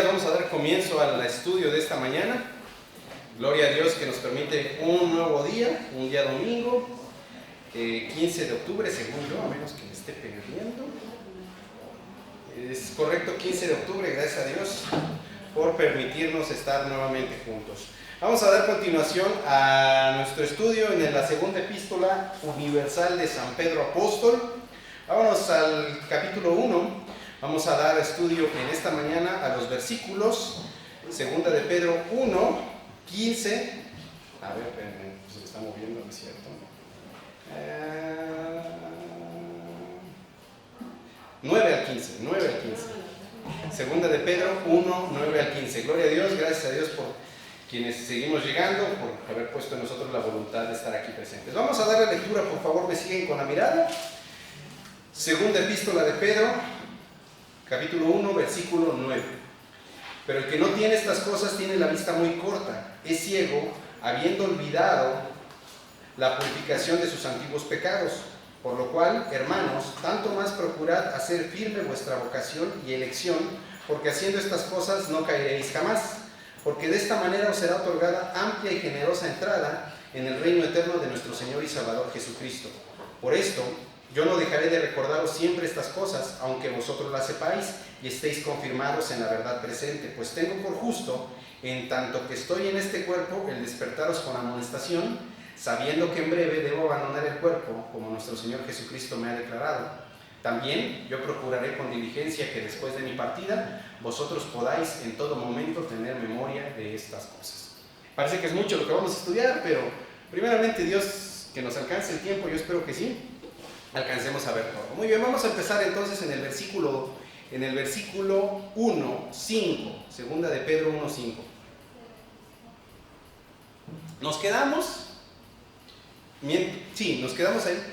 Vamos a dar comienzo al estudio de esta mañana. Gloria a Dios que nos permite un nuevo día, un día domingo, 15 de octubre, según yo, a menos que me esté perdiendo. Es correcto, 15 de octubre, gracias a Dios por permitirnos estar nuevamente juntos. Vamos a dar continuación a nuestro estudio en la segunda epístola universal de San Pedro Apóstol. Vámonos al capítulo 1. Vamos a dar estudio en esta mañana a los versículos, segunda de Pedro 1, 15. A ver, se está moviendo, ¿no es cierto? 9 al 15. Segunda de Pedro 1, 9 al 15. Gloria a Dios, gracias a Dios por quienes seguimos llegando, por haber puesto en nosotros la voluntad de estar aquí presentes. Vamos a dar la lectura, por favor, me siguen con la mirada. Segunda epístola de Pedro, capítulo 1, versículo 9. Pero el que no tiene estas cosas tiene la vista muy corta, es ciego, habiendo olvidado la purificación de sus antiguos pecados. Por lo cual, hermanos, tanto más procurad hacer firme vuestra vocación y elección, porque haciendo estas cosas no caeréis jamás, porque de esta manera os será otorgada amplia y generosa entrada en el reino eterno de nuestro Señor y Salvador Jesucristo. Por esto, yo no dejaré de recordaros siempre estas cosas, aunque vosotros las sepáis y estéis confirmados en la verdad presente, pues tengo por justo, en tanto que estoy en este cuerpo, el despertaros con amonestación, sabiendo que en breve debo abandonar el cuerpo, como nuestro Señor Jesucristo me ha declarado. También yo procuraré con diligencia que después de mi partida, vosotros podáis en todo momento tener memoria de estas cosas. Parece que es mucho lo que vamos a estudiar, pero primeramente Dios, que nos alcance el tiempo, yo espero que sí, alcancemos a ver todo. Muy bien, vamos a empezar entonces en el versículo 1, 5, segunda de Pedro 1, 5. Nos quedamos ahí.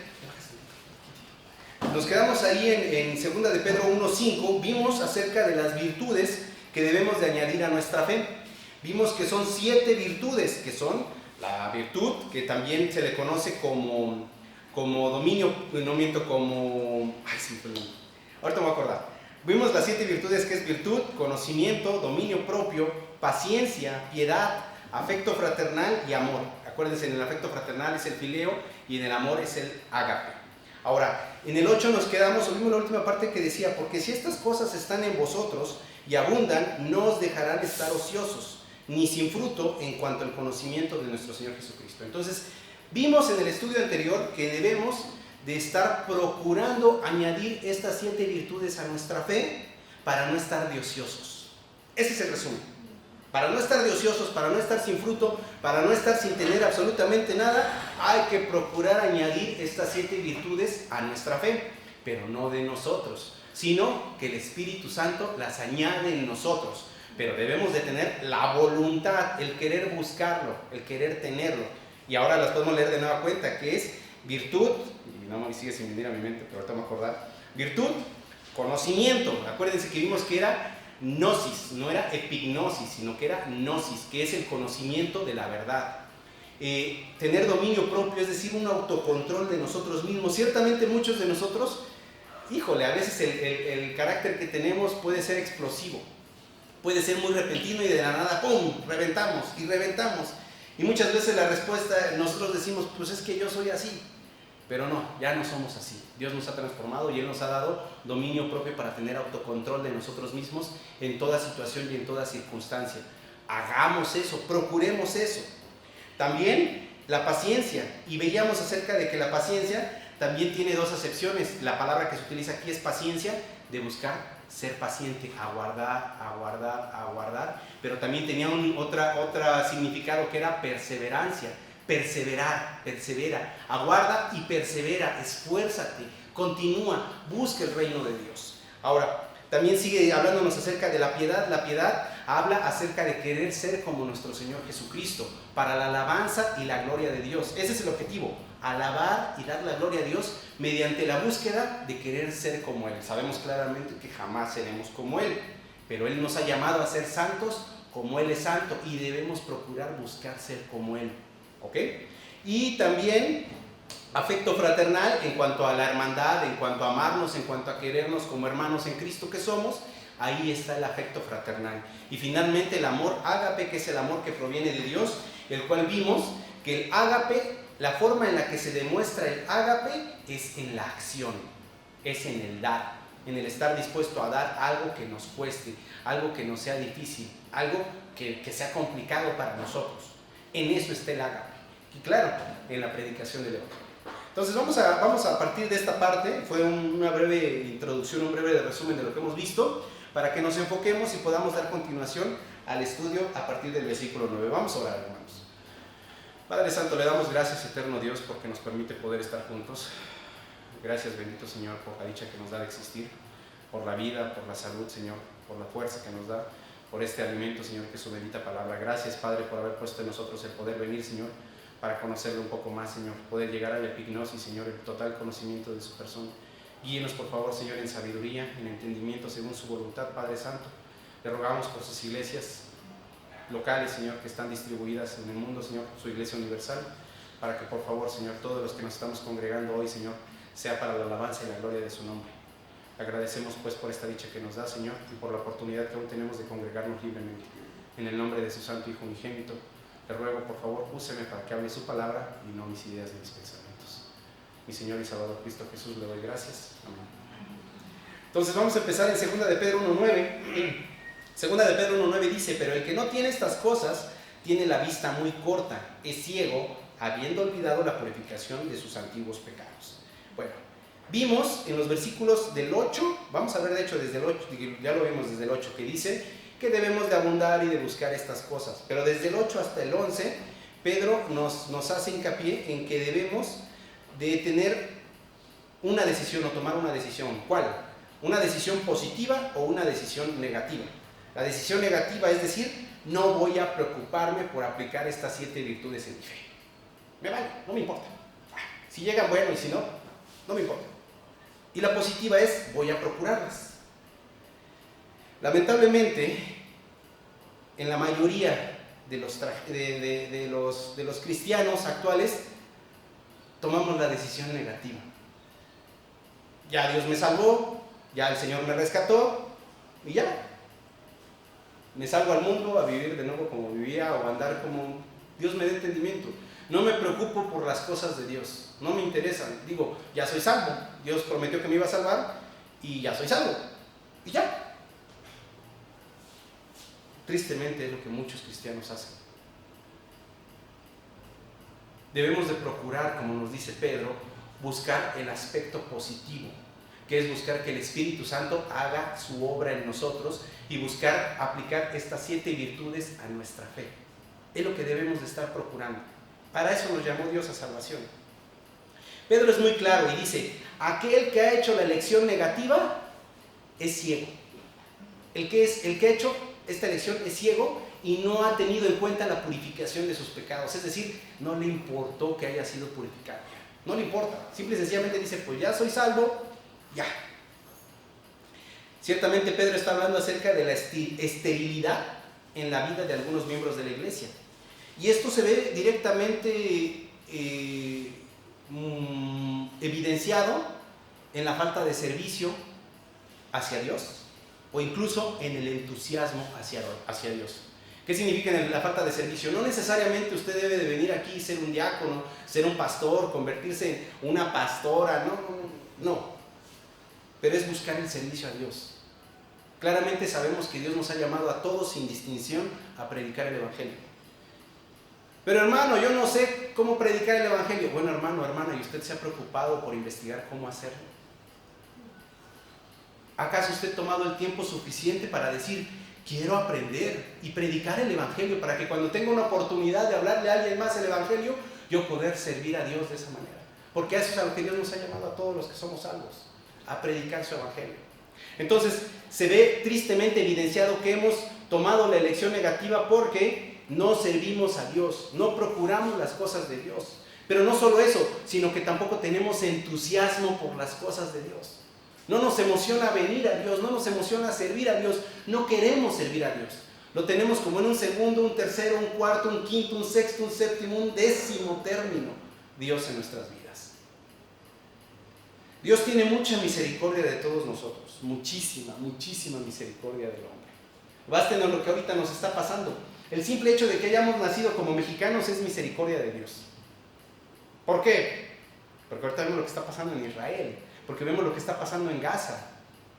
Nos quedamos ahí en segunda de Pedro 1, 5. Vimos acerca de las virtudes que debemos de añadir a nuestra fe. Vimos que son 7 virtudes, que son la virtud, que también se le conoce como dominio, no miento, ahorita me voy a acordar. Vimos las 7 virtudes, que es virtud, conocimiento, dominio propio, paciencia, piedad, afecto fraternal y amor. Acuérdense, en el afecto fraternal es el fileo y en el amor es el ágape. Ahora, en el 8 nos quedamos, vimos la última parte que decía, porque si estas cosas están en vosotros y abundan, no os dejarán estar ociosos, ni sin fruto en cuanto al conocimiento de nuestro Señor Jesucristo. Entonces, vimos en el estudio anterior que debemos de estar procurando añadir estas 7 virtudes a nuestra fe para no estar de ociosos. Ese es el resumen. Para no estar de ociosos, para no estar sin fruto, para no estar sin tener absolutamente nada, hay que procurar añadir estas 7 virtudes a nuestra fe, pero no de nosotros, sino que el Espíritu Santo las añade en nosotros. Pero debemos de tener la voluntad, el querer buscarlo, el querer tenerlo. Y ahora las podemos leer de nueva cuenta, que es virtud, y no me sigue sin venir a mi mente, pero ahorita me voy a acordar. Virtud, conocimiento. Acuérdense que vimos que era gnosis, no era epignosis, sino que era gnosis, que es el conocimiento de la verdad. Tener dominio propio, es decir, un autocontrol de nosotros mismos. Ciertamente muchos de nosotros, a veces el carácter que tenemos puede ser explosivo, puede ser muy repentino y de la nada, ¡pum!, reventamos. Y muchas veces la respuesta, nosotros decimos, pues es que yo soy así. Pero no, ya no somos así. Dios nos ha transformado y Él nos ha dado dominio propio para tener autocontrol de nosotros mismos en toda situación y en toda circunstancia. Hagamos eso, procuremos eso. También la paciencia. Y veíamos acerca de que la paciencia también tiene 2 acepciones. La palabra que se utiliza aquí es paciencia, de buscar ser paciente, aguardar. Pero también tenía otro significado que era perseverancia. Persevera, aguarda y persevera, esfuérzate, continúa, busca el reino de Dios. Ahora, también sigue hablándonos acerca de la piedad. La piedad habla acerca de querer ser como nuestro Señor Jesucristo, para la alabanza y la gloria de Dios. Ese es el objetivo, alabar y dar la gloria a Dios mediante la búsqueda de querer ser como Él. Sabemos claramente que jamás seremos como Él, pero Él nos ha llamado a ser santos como Él es santo y debemos procurar buscar ser como Él. ¿Ok? Y también afecto fraternal en cuanto a la hermandad, en cuanto a amarnos, en cuanto a querernos como hermanos en Cristo que somos, ahí está el afecto fraternal. Y finalmente el amor ágape, que es el amor que proviene de Dios, el cual vimos que el ágape, la forma en la que se demuestra el ágape es en la acción, es en el dar, en el estar dispuesto a dar algo que nos cueste, algo que nos sea difícil, algo que sea complicado para nosotros. En eso está el ágape. Y claro, en la predicación del Evangelio. Entonces vamos a partir de esta parte, fue una breve introducción, un breve resumen de lo que hemos visto, para que nos enfoquemos y podamos dar continuación al estudio a partir del versículo 9. Vamos a orar, hermanos. Padre Santo, le damos gracias, eterno Dios, porque nos permite poder estar juntos. Gracias, bendito Señor, por la dicha que nos da de existir, por la vida, por la salud, Señor, por la fuerza que nos da, por este alimento, Señor, que es su bendita palabra. Gracias, Padre, por haber puesto en nosotros el poder venir, Señor, para conocerle un poco más, Señor, poder llegar a la epignosis, Señor, el total conocimiento de su persona. Guíenos, por favor, Señor, en sabiduría, en entendimiento, según su voluntad, Padre Santo. Le rogamos por sus iglesias locales, Señor, que están distribuidas en el mundo, Señor, su iglesia universal, para que, por favor, Señor, todos los que nos estamos congregando hoy, Señor, sea para la alabanza y la gloria de su nombre. Agradecemos, pues, por esta dicha que nos da, Señor, y por la oportunidad que aún tenemos de congregarnos libremente. En el nombre de su Santo Hijo unigénito, le ruego, por favor, úseme para que hable su palabra y no mis ideas ni mis pensamientos. Mi Señor y Salvador Cristo Jesús, le doy gracias. Amén. Entonces vamos a empezar en 2 de Pedro 1.9. 2 de Pedro 1.9 dice: pero el que no tiene estas cosas tiene la vista muy corta, es ciego, habiendo olvidado la purificación de sus antiguos pecados. Bueno, vimos en los versículos del 8, vamos a ver de hecho desde el 8, ya lo vimos desde el 8, que dice que debemos de abundar y de buscar estas cosas. Pero desde el 8 hasta el 11, Pedro nos hace hincapié en que debemos de tener una decisión o tomar una decisión. ¿Cuál? ¿Una decisión positiva o una decisión negativa? La decisión negativa es decir, no voy a preocuparme por aplicar estas 7 virtudes en mi fe. Me vale, no me importa. Si llegan, bueno, y si no, no me importa. Y la positiva es, voy a procurarlas. Lamentablemente, en la mayoría de los cristianos actuales, tomamos la decisión negativa. Ya Dios me salvó, ya el Señor me rescató, y ya. Me salgo al mundo a vivir de nuevo como vivía o a andar como Dios me dé entendimiento. No me preocupo por las cosas de Dios, no me interesan. Digo, ya soy salvo, Dios prometió que me iba a salvar y ya soy salvo, y ya. Tristemente es lo que muchos cristianos hacen. Debemos de procurar, como nos dice Pedro, buscar el aspecto positivo, que es buscar que el Espíritu Santo haga su obra en nosotros y buscar aplicar estas 7 virtudes a nuestra fe. Es lo que debemos de estar procurando. Para eso nos llamó Dios a salvación. Pedro es muy claro y dice: aquel que ha hecho la elección negativa es ciego. El que ha hecho esta elección es ciego y no ha tenido en cuenta la purificación de sus pecados. Es decir, no le importó que haya sido purificado. No le importa. Simple y sencillamente dice: pues ya soy salvo, ya. Ciertamente Pedro está hablando acerca de la esterilidad en la vida de algunos miembros de la iglesia. Y esto se ve directamente evidenciado en la falta de servicio hacia Dios o incluso en el entusiasmo hacia Dios. ¿Qué significa la falta de servicio? No necesariamente usted debe de venir aquí y ser un diácono, ser un pastor, convertirse en una pastora, no. Pero es buscar el servicio a Dios. Claramente sabemos que Dios nos ha llamado a todos sin distinción a predicar el Evangelio. Pero hermano, yo no sé cómo predicar el Evangelio. Bueno, hermano, hermana, ¿y usted se ha preocupado por investigar cómo hacerlo? ¿Acaso usted ha tomado el tiempo suficiente para decir: quiero aprender y predicar el Evangelio para que cuando tenga una oportunidad de hablarle a alguien más el Evangelio, yo poder servir a Dios de esa manera? Porque eso es a lo que Dios nos ha llamado a todos los que somos salvos, a predicar su Evangelio. Entonces, se ve tristemente evidenciado que hemos tomado la elección negativa porque no servimos a Dios, no procuramos las cosas de Dios. Pero no solo eso, sino que tampoco tenemos entusiasmo por las cosas de Dios. No nos emociona venir a Dios, no nos emociona servir a Dios, no queremos servir a Dios. Lo tenemos como en un segundo, un tercero, un cuarto, un quinto, un sexto, un séptimo, un 10º término, Dios en nuestras vidas. Dios tiene mucha misericordia de todos nosotros, muchísima, muchísima misericordia del hombre. Bástenos lo que ahorita nos está pasando. El simple hecho de que hayamos nacido como mexicanos es misericordia de Dios. ¿Por qué? Porque ahorita vemos lo que está pasando en Israel, porque vemos lo que está pasando en Gaza,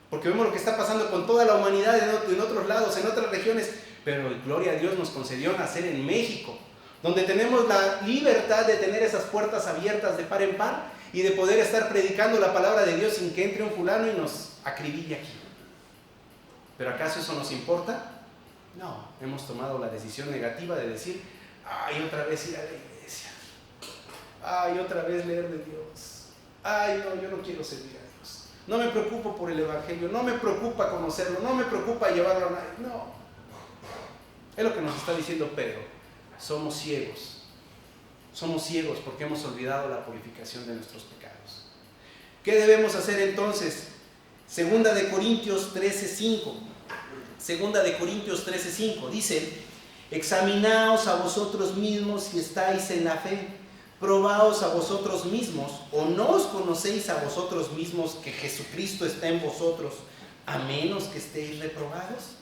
porque vemos lo que está pasando con toda la humanidad en otros lados, en otras regiones, pero gloria a Dios nos concedió nacer en México, donde tenemos la libertad de tener esas puertas abiertas de par en par y de poder estar predicando la palabra de Dios sin que entre un fulano y nos acribille aquí. ¿Pero acaso eso nos importa? No, hemos tomado la decisión negativa de decir, ay, otra vez ir a la iglesia, ay, otra vez leer de Dios, ay, no, yo no quiero servir a Dios, no me preocupo por el evangelio, no me preocupa conocerlo, no me preocupa llevarlo a nadie, no. Es lo que nos está diciendo Pedro, somos ciegos porque hemos olvidado la purificación de nuestros pecados. ¿Qué debemos hacer entonces? Segunda de Corintios 13:5. Segunda de Corintios 13:5 dice: examinaos a vosotros mismos si estáis en la fe, probaos a vosotros mismos, o no os conocéis a vosotros mismos que Jesucristo está en vosotros, a menos que estéis reprobados.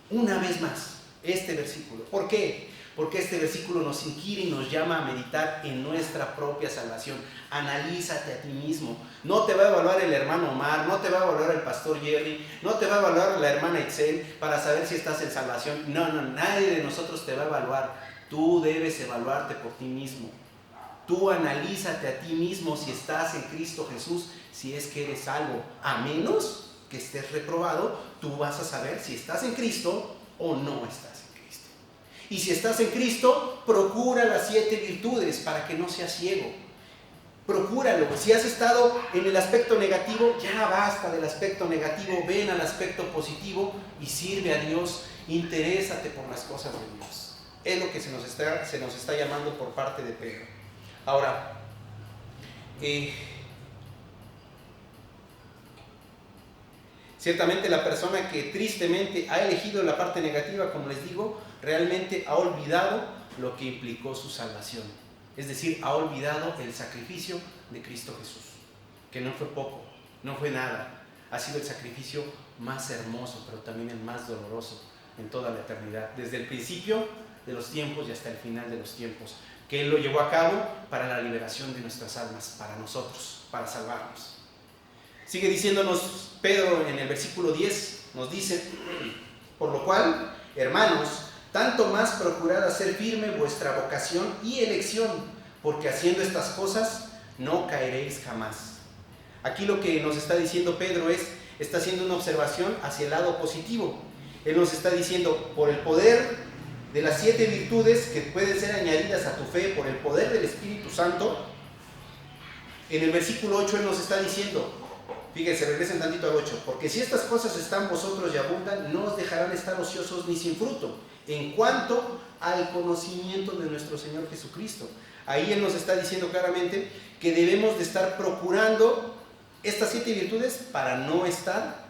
Una vez más, este versículo. ¿Por qué? Porque este versículo nos inquiere y nos llama a meditar en nuestra propia salvación. Analízate a ti mismo. No te va a evaluar el hermano Omar, no te va a evaluar el pastor Jerry, no te va a evaluar la hermana Itzel para saber si estás en salvación. No, nadie de nosotros te va a evaluar. Tú debes evaluarte por ti mismo. Tú analízate a ti mismo si estás en Cristo Jesús, si es que eres salvo. A menos que estés reprobado, tú vas a saber si estás en Cristo o no estás. Y si estás en Cristo, procura las 7 virtudes para que no seas ciego. Procúralo. Si has estado en el aspecto negativo, ya basta del aspecto negativo, ven al aspecto positivo y sirve a Dios. Interésate por las cosas de Dios. Es lo que se nos está llamando por parte de Pedro. Ahora, ciertamente la persona que tristemente ha elegido la parte negativa, como les digo, realmente ha olvidado lo que implicó su salvación. Es decir, ha olvidado el sacrificio de Cristo Jesús, que no fue poco, no fue nada. Ha sido el sacrificio más hermoso, pero también el más doloroso en toda la eternidad, desde el principio de los tiempos y hasta el final de los tiempos, que Él lo llevó a cabo para la liberación de nuestras almas, para nosotros, para salvarnos. Sigue diciéndonos Pedro en el versículo 10, nos dice: por lo cual, hermanos, tanto más procurad hacer firme vuestra vocación y elección, porque haciendo estas cosas no caeréis jamás. Aquí lo que nos está diciendo Pedro está haciendo una observación hacia el lado positivo. Él nos está diciendo, por el poder de las 7 virtudes que pueden ser añadidas a tu fe, por el poder del Espíritu Santo, en el versículo 8 Él nos está diciendo, fíjense, regresen tantito al 8, porque si estas cosas están vosotros y abundan, no os dejarán estar ociosos ni sin fruto, en cuanto al conocimiento de nuestro Señor Jesucristo. Ahí Él nos está diciendo claramente que debemos de estar procurando estas 7 virtudes para no estar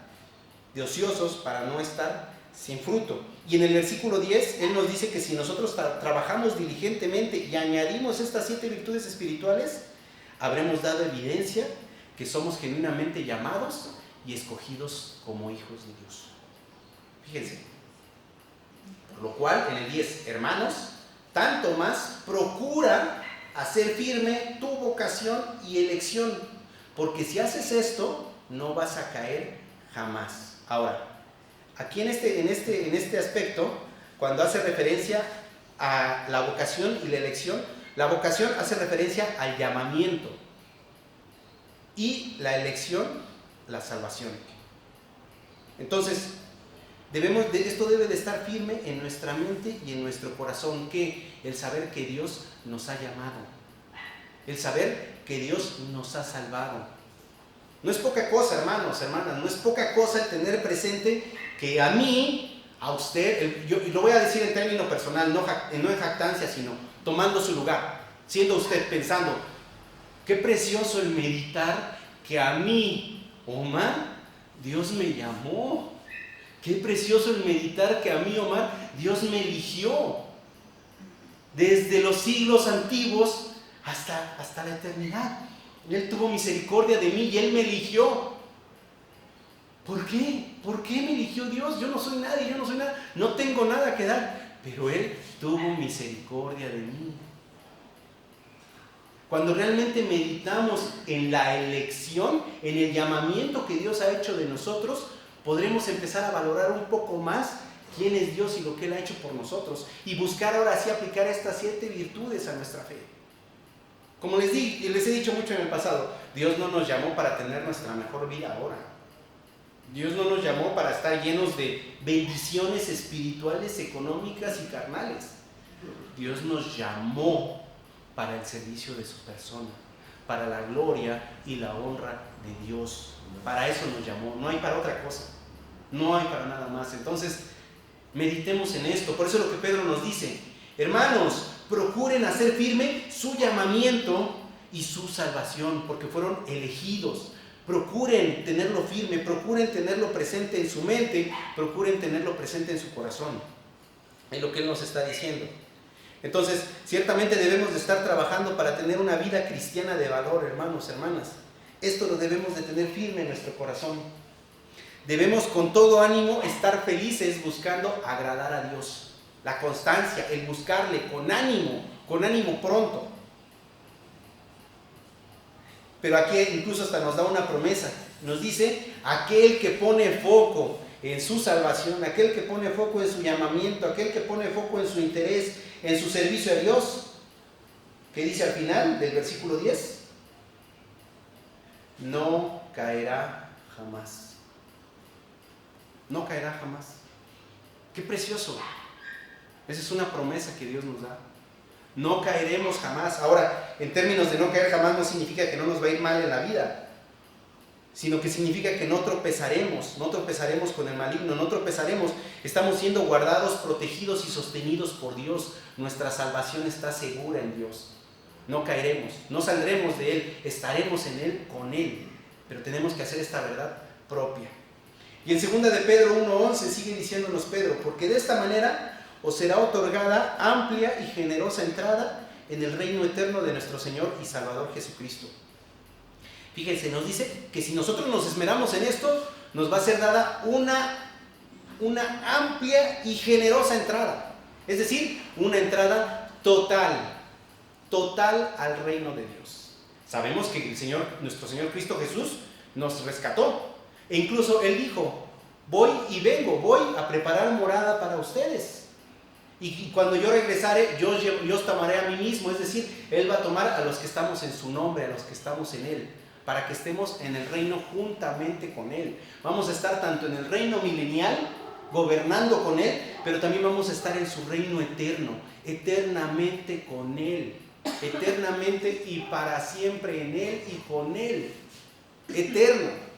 de ociosos, para no estar sin fruto. Y en el versículo 10 Él nos dice que si nosotros trabajamos diligentemente y añadimos estas 7 virtudes espirituales, habremos dado evidencia que somos genuinamente llamados y escogidos como hijos de Dios. Fíjense. Por lo cual, en el 10, hermanos, tanto más procura hacer firme tu vocación y elección, porque si haces esto, no vas a caer jamás. Ahora, aquí en este aspecto, cuando hace referencia a la vocación y la elección, la vocación hace referencia al llamamiento y la elección, la salvación. Entonces, esto debe de estar firme en nuestra mente y en nuestro corazón, que el saber que Dios nos ha llamado, el saber que Dios nos ha salvado. No es poca cosa, hermanos, hermanas, no es poca cosa el tener presente que a mí, a usted, y lo voy a decir en término personal, no en jactancia, sino tomando su lugar, siendo usted pensando, qué precioso el meditar que a mí, Omar, Dios me llamó. Qué precioso el meditar que a mí, Omar, Dios me eligió. Desde los siglos antiguos hasta la eternidad. Él tuvo misericordia de mí y Él me eligió. ¿Por qué? ¿Por qué me eligió Dios? Yo no soy nadie, no tengo nada que dar. Pero Él tuvo misericordia de mí. Cuando realmente meditamos en la elección, en el llamamiento que Dios ha hecho de nosotros, podremos empezar a valorar un poco más quién es Dios y lo que Él ha hecho por nosotros. Y buscar ahora sí aplicar estas 7 virtudes a nuestra fe. Como les he dicho mucho en el pasado, Dios no nos llamó para tener nuestra mejor vida ahora. Dios no nos llamó para estar llenos de bendiciones espirituales, económicas y carnales. Dios nos llamó para el servicio de su persona, para la gloria y la honra de Dios. Para eso nos llamó, no hay para otra cosa, no hay para nada más. Entonces, meditemos en esto. Por eso es lo que Pedro nos dice: hermanos, procuren hacer firme su llamamiento y su salvación, porque fueron elegidos. Procuren tenerlo firme, procuren tenerlo presente en su mente, procuren tenerlo presente en su corazón. Es lo que Él nos está diciendo. Entonces, ciertamente debemos de estar trabajando para tener una vida cristiana de valor, hermanos, hermanas. Esto lo debemos de tener firme en nuestro corazón. Debemos con todo ánimo estar felices buscando agradar a Dios. La constancia, el buscarle con ánimo pronto. Pero aquí incluso hasta nos da una promesa. Nos dice: aquel que pone foco en su salvación, aquel que pone foco en su llamamiento, aquel que pone foco en su interés, en su servicio a Dios. ¿Qué dice al final del versículo 10? No caerá jamás. No caerá jamás. Qué precioso. Esa es una promesa que Dios nos da. No caeremos jamás. Ahora, en términos de no caer jamás, no significa que no nos va a ir mal en la vida, sino que significa que no tropezaremos con el maligno, no tropezaremos. Estamos siendo guardados, protegidos y sostenidos por Dios. Nuestra salvación está segura en Dios. No caeremos, no saldremos de Él, estaremos en Él, con Él. Pero tenemos que hacer esta verdad propia. Y en 2 de Pedro 1:11 sigue diciéndonos Pedro: porque de esta manera os será otorgada amplia y generosa entrada en el reino eterno de nuestro Señor y Salvador Jesucristo. Fíjense, nos dice que si nosotros nos esmeramos en esto, nos va a ser dada una amplia y generosa entrada. Es decir, una entrada total al reino de Dios. Sabemos que nuestro Señor Cristo Jesús nos rescató. E incluso Él dijo: voy a preparar morada para ustedes. Y cuando yo regresare, yo os tomaré a mí mismo. Es decir, Él va a tomar a los que estamos en su nombre, a los que estamos en Él, para que estemos en el reino juntamente con Él. Vamos a estar tanto en el reino milenial, gobernando con Él, pero también vamos a estar en su reino eterno, eternamente con Él, eternamente y para siempre en Él y con Él. Eterno.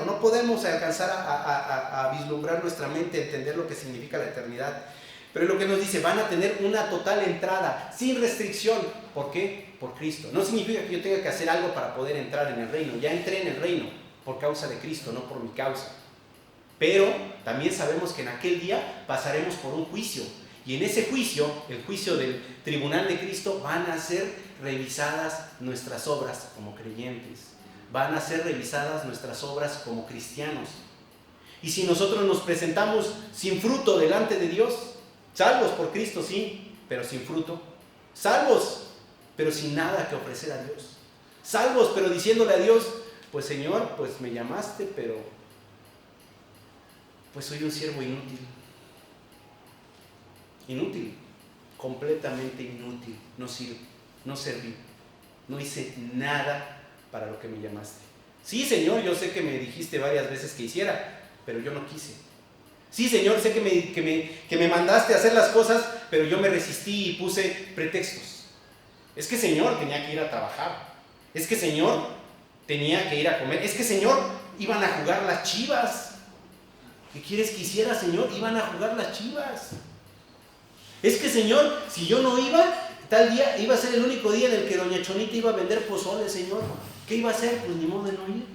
No podemos alcanzar a vislumbrar nuestra mente, entender lo que significa la eternidad. Pero lo que nos dice: van a tener una total entrada, sin restricción. ¿Por qué? Por Cristo. No significa que yo tenga que hacer algo para poder entrar en el reino. Ya entré en el reino por causa de Cristo, no por mi causa. Pero también sabemos que en aquel día pasaremos por un juicio. Y en ese juicio, el juicio del tribunal de Cristo, van a ser revisadas nuestras obras como creyentes. Van a ser revisadas nuestras obras como cristianos. Y si nosotros nos presentamos sin fruto delante de Dios, salvos por Cristo, sí, pero sin fruto. Salvos, pero sin nada que ofrecer a Dios. Salvos, pero diciéndole a Dios: pues Señor, pues me llamaste, pero pues soy un siervo inútil. Inútil, completamente inútil. No sirve, no serví, no hice nada para lo que me llamaste. Sí, Señor, yo sé que me dijiste varias veces que hiciera, pero yo no quise. Sí, Señor, sé que me mandaste a hacer las cosas, pero yo me resistí y puse pretextos. Es que, Señor, tenía que ir a trabajar. Es que, Señor, tenía que ir a comer. Es que, Señor, iban a jugar las Chivas. ¿Qué quieres que hiciera, Señor? Iban a jugar las Chivas. Es que, Señor, si yo no iba, tal día iba a ser el único día en el que doña Chonita iba a vender pozole, Señor. ¿Qué iba a hacer? Pues ni modo de no ir.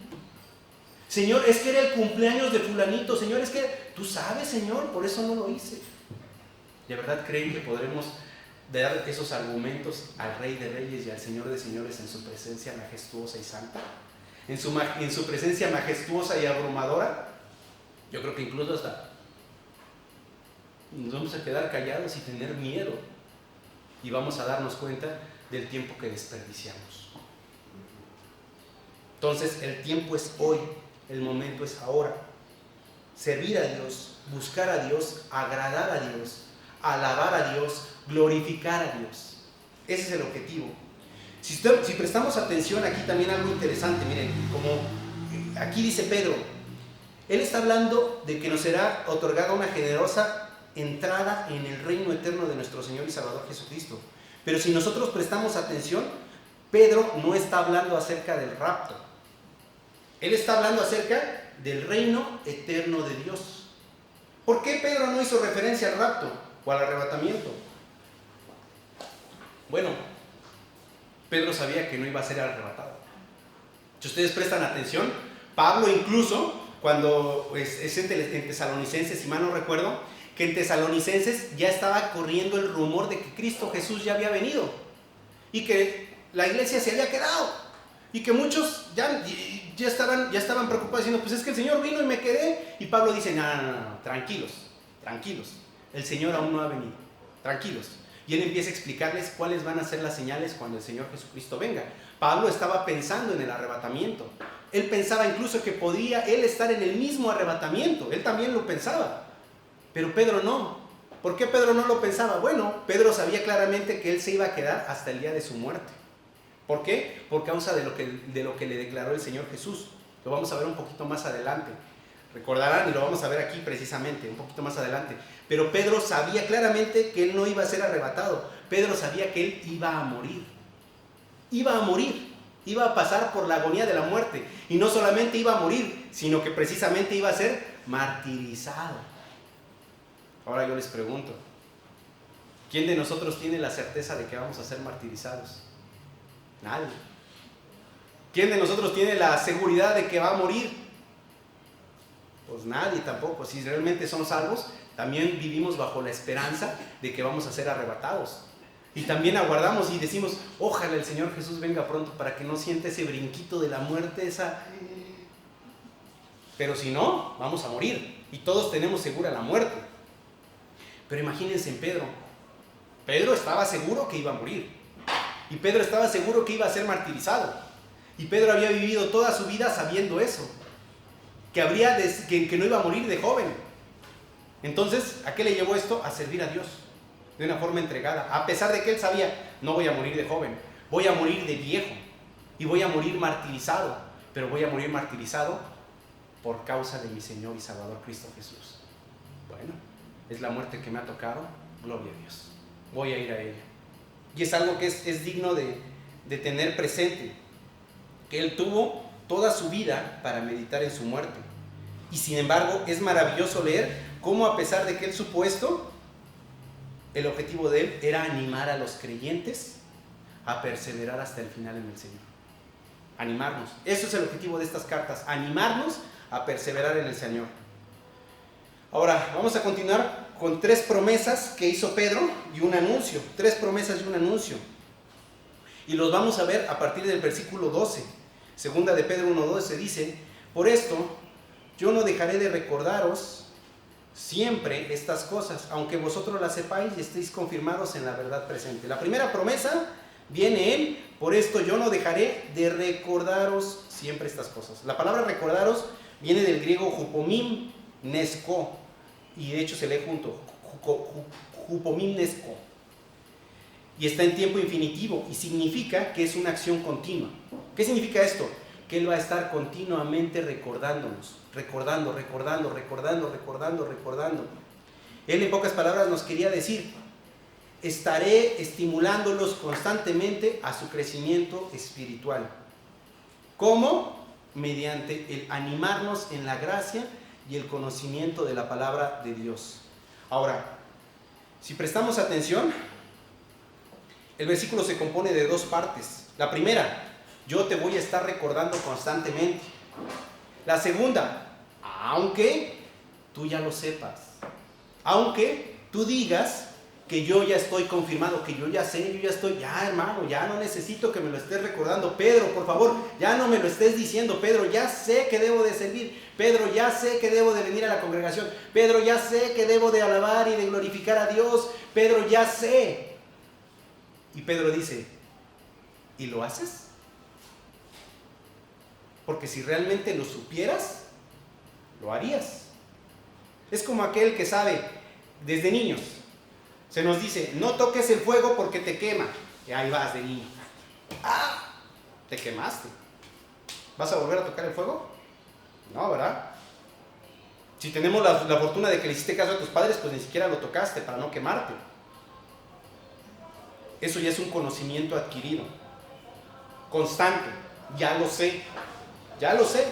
Señor, es que era el cumpleaños de fulanito. Señor, es que tú sabes, Señor, por eso no lo hice. ¿De verdad creen que podremos de dar esos argumentos al Rey de Reyes y al Señor de Señores en su presencia majestuosa y santa, en su presencia majestuosa y abrumadora? Yo creo que incluso hasta nos vamos a quedar callados y tener miedo, y vamos a darnos cuenta del tiempo que desperdiciamos. Entonces el tiempo es hoy, el momento es ahora. Servir a Dios, buscar a Dios, agradar a Dios, alabar a Dios, glorificar a Dios. Ese es el objetivo. Si prestamos atención aquí también algo interesante, miren, como aquí dice Pedro, él está hablando de que nos será otorgada una generosa entrada en el reino eterno de nuestro Señor y Salvador Jesucristo. Pero si nosotros prestamos atención, Pedro no está hablando acerca del rapto. Él está hablando acerca del reino eterno de Dios. ¿Por qué Pedro no hizo referencia al rapto o al arrebatamiento? Bueno, Pedro sabía que no iba a ser arrebatado. Si ustedes prestan atención, Pablo incluso, cuando es en Tesalonicenses, si mal no recuerdo, que en Tesalonicenses ya estaba corriendo el rumor de que Cristo Jesús ya había venido y que la iglesia se había quedado. Y que muchos ya estaban preocupados diciendo, pues es que el Señor vino y me quedé. Y Pablo dice, no, tranquilos, el Señor aún no ha venido, tranquilos. Y él empieza a explicarles cuáles van a ser las señales cuando el Señor Jesucristo venga. Pablo estaba pensando en el arrebatamiento. Él pensaba incluso que podía él estar en el mismo arrebatamiento. Él también lo pensaba. Pero Pedro no. ¿Por qué Pedro no lo pensaba? Bueno, Pedro sabía claramente que él se iba a quedar hasta el día de su muerte. ¿Por qué? Por causa de lo que le declaró el Señor Jesús. Lo vamos a ver un poquito más adelante. Recordarán, y lo vamos a ver aquí precisamente, un poquito más adelante. Pero Pedro sabía claramente que él no iba a ser arrebatado. Pedro sabía que él iba a morir. Iba a morir. Iba a pasar por la agonía de la muerte. Y no solamente iba a morir, sino que precisamente iba a ser martirizado. Ahora yo les pregunto, ¿quién de nosotros tiene la certeza de que vamos a ser martirizados? Nadie. ¿Quién de nosotros tiene la seguridad de que va a morir? Pues nadie tampoco. Si realmente somos salvos, también vivimos bajo la esperanza de que vamos a ser arrebatados. Y también aguardamos y decimos, ojalá el Señor Jesús venga pronto para que no sienta ese brinquito de la muerte, Pero si no, vamos a morir. Y todos tenemos segura la muerte. Pero imagínense en Pedro. Pedro estaba seguro que iba a morir. Y Pedro estaba seguro que iba a ser martirizado. Y Pedro había vivido toda su vida sabiendo eso. Que no iba a morir de joven. Entonces, ¿a qué le llevó esto? A servir a Dios. De una forma entregada. A pesar de que él sabía, no voy a morir de joven. Voy a morir de viejo. Y voy a morir martirizado. Pero voy a morir martirizado por causa de mi Señor y Salvador Cristo Jesús. Bueno, es la muerte que me ha tocado. Gloria a Dios. Voy a ir a ella. Y es algo que es digno de tener presente, que él tuvo toda su vida para meditar en su muerte. Y sin embargo, es maravilloso leer cómo, a pesar de que él supo esto, el objetivo de él era animar a los creyentes a perseverar hasta el final en el Señor. Animarnos. Eso es el objetivo de estas cartas, animarnos a perseverar en el Señor. Ahora, vamos a continuar con 3 promesas que hizo Pedro y un anuncio. 3 promesas y un anuncio. Y los vamos a ver a partir del versículo 12. Segunda de Pedro 1:12 dice, por esto yo no dejaré de recordaros siempre estas cosas, aunque vosotros las sepáis y estéis confirmados en la verdad presente. La primera promesa viene en, por esto yo no dejaré de recordaros siempre estas cosas. La palabra recordaros viene del griego hupomim nesko, y de hecho se lee junto, hupomim nesko, y está en tiempo infinitivo y significa que es una acción continua. ¿Qué significa esto? Que Él va a estar continuamente recordándonos, recordando. Él, en pocas palabras, nos quería decir, estaré estimulándolos constantemente a su crecimiento espiritual. ¿Cómo? Mediante el animarnos en la gracia y el conocimiento de la palabra de Dios. Ahora, si prestamos atención, el versículo se compone de 2 partes. La primera, yo te voy a estar recordando constantemente. La segunda, aunque tú ya lo sepas, aunque tú digas que yo ya estoy confirmado, que yo ya sé, yo ya estoy, ya hermano, ya no necesito que me lo estés recordando. Pedro, por favor, ya no me lo estés diciendo. Pedro, ya sé que debo de servir. Pedro, ya sé que debo de venir a la congregación. Pedro, ya sé que debo de alabar y de glorificar a Dios. Pedro, ya sé. Y Pedro dice, ¿y lo haces? Porque si realmente lo supieras, lo harías. Es como aquel que sabe, desde niños, se nos dice, no toques el fuego porque te quema. Y ahí vas de niño. ¡Ah! Te quemaste. ¿Vas a volver a tocar el fuego? No, ¿verdad? Si tenemos la fortuna de que le hiciste caso a tus padres, pues ni siquiera lo tocaste para no quemarte. Eso ya es un conocimiento adquirido, constante. Ya lo sé. Ya lo sé.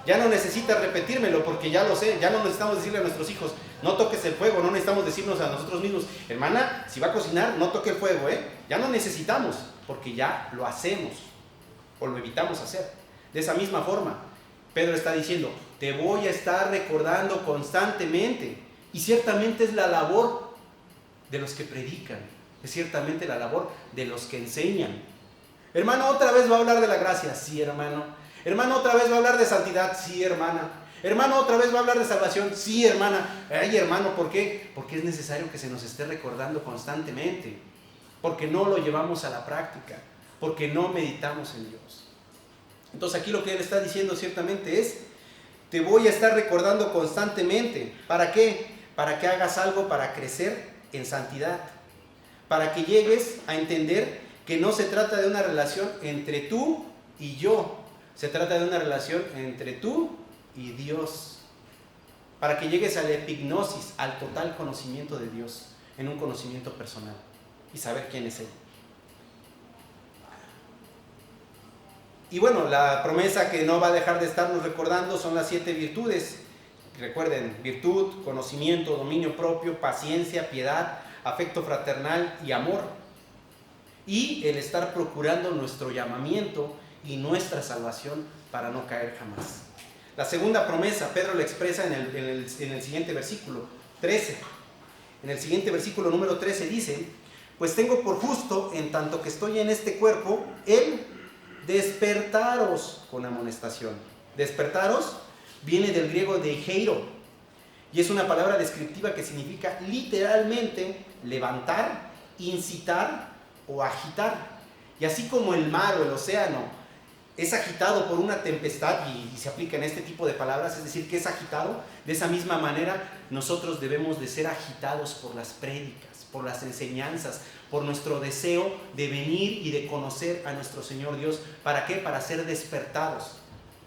Ya no necesitas repetírmelo porque ya lo sé. Ya no necesitamos decirle a nuestros hijos, no toques el fuego. No necesitamos decirnos a nosotros mismos, hermana, si va a cocinar, no toque el fuego, Ya no necesitamos porque ya lo hacemos o lo evitamos hacer. De esa misma forma, Pedro está diciendo, te voy a estar recordando constantemente. Y ciertamente es la labor de los que predican. Es ciertamente la labor de los que enseñan. Hermano, ¿otra vez va a hablar de la gracia? Sí, hermano. Hermano, ¿otra vez va a hablar de santidad? Sí, hermana. Hermano, ¿otra vez va a hablar de salvación? Sí, hermana. Ay, hermano, ¿por qué? Porque es necesario que se nos esté recordando constantemente. Porque no lo llevamos a la práctica. Porque no meditamos en Dios. Entonces aquí lo que él está diciendo ciertamente es, te voy a estar recordando constantemente. ¿Para qué? Para que hagas algo para crecer en santidad. Para que llegues a entender que no se trata de una relación entre tú y yo. Se trata de una relación entre tú y Dios. Para que llegues a la epignosis, al total conocimiento de Dios, en un conocimiento personal y saber quién es Él. Y bueno, la promesa que no va a dejar de estarnos recordando son las 7 virtudes. Recuerden, virtud, conocimiento, dominio propio, paciencia, piedad, afecto fraternal y amor. Y el estar procurando nuestro llamamiento y nuestra salvación para no caer jamás. La segunda promesa, Pedro la expresa en el siguiente versículo 13. En el siguiente versículo número 13 dice, pues tengo por justo, en tanto que estoy en este cuerpo, el despertaros con amonestación. Despertaros viene del griego deigeiro y es una palabra descriptiva que significa literalmente levantar, incitar o agitar. Y así como el mar o el océano es agitado por una tempestad y se aplica en este tipo de palabras, es decir, que es agitado, de esa misma manera nosotros debemos de ser agitados por las prédicas, por las enseñanzas, por nuestro deseo de venir y de conocer a nuestro Señor Dios. ¿Para qué? Para ser despertados,